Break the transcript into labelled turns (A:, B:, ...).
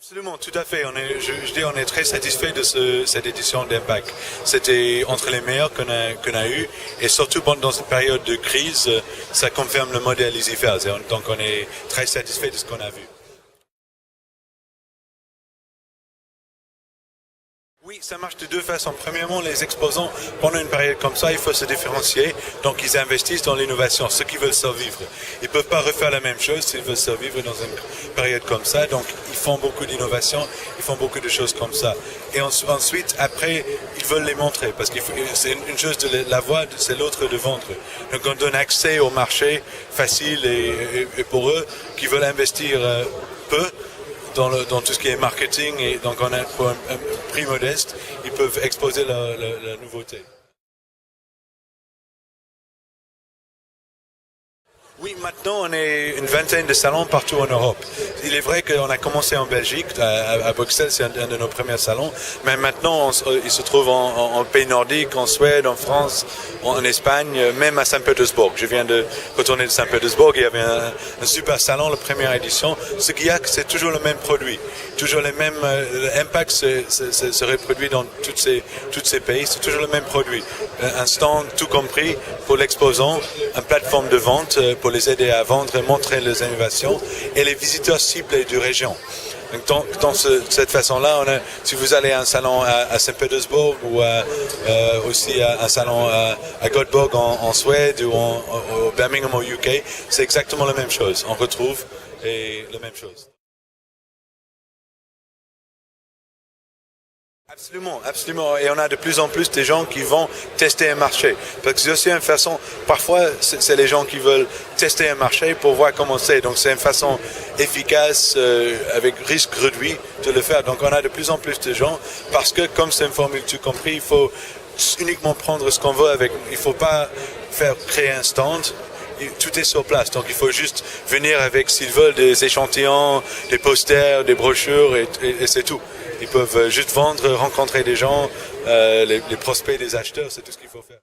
A: Absolument, tout à fait. Je dis on est très satisfait de cette édition d'Impact. C'était entre les meilleurs qu'on a eu, et surtout dans cette période de crise, ça confirme le modèle EasyFairs. Donc on est très satisfait de ce qu'on a vu. Oui, ça marche de deux façons. Premièrement, les exposants, pendant une période comme ça, il faut se différencier. Donc, ils investissent dans l'innovation, ceux qui veulent survivre. Ils ne peuvent pas refaire la même chose s'ils veulent survivre dans une période comme ça. Donc, ils font beaucoup d'innovation, ils font beaucoup de choses comme ça. Et ensuite, après, ils veulent les montrer. Parce que c'est une chose de la voir, c'est l'autre de vendre. Donc, on donne accès au marché facile et pour eux qui veulent investir peu, dans tout ce qui est marketing, et donc on a pour un prix modeste, ils peuvent exposer la nouveauté. Oui, maintenant on est une vingtaine de salons partout en Europe. Il est vrai qu'on a commencé en Belgique, à Bruxelles, c'est un de nos premiers salons, mais maintenant il se trouve en pays nordiques, en Suède, en France, en Espagne, même à Saint-Pétersbourg. Je viens de retourner de Saint-Pétersbourg, il y avait un super salon, la première édition. Ce qu'il y a, c'est toujours le même produit, toujours les mêmes. L'impact se reproduit dans tous ces pays, c'est toujours le même produit. Un stand tout compris pour l'exposant, une plateforme de vente pour les aider à vendre et montrer les innovations, et les visiteurs ciblés de région. Donc, cette façon-là, si vous allez à un salon à Saint-Pétersbourg ou aussi à un salon à Göteborg en Suède ou au Birmingham au UK, c'est exactement la même chose. On retrouve la même chose. Absolument, absolument. Et on a de plus en plus de gens qui vont tester un marché. Parce que c'est aussi une façon, parfois, c'est les gens qui veulent tester un marché pour voir comment c'est. Donc c'est une façon efficace, avec risque réduit de le faire. Donc on a de plus en plus de gens, parce que comme c'est une formule tout compris, il faut uniquement prendre ce qu'on veut avec. Il ne faut pas créer un stand. Tout est sur place, donc il faut juste venir avec, s'ils veulent, des échantillons, des posters, des brochures, et c'est tout. Ils peuvent juste vendre, rencontrer des gens, les prospects des acheteurs, c'est tout ce qu'il faut faire.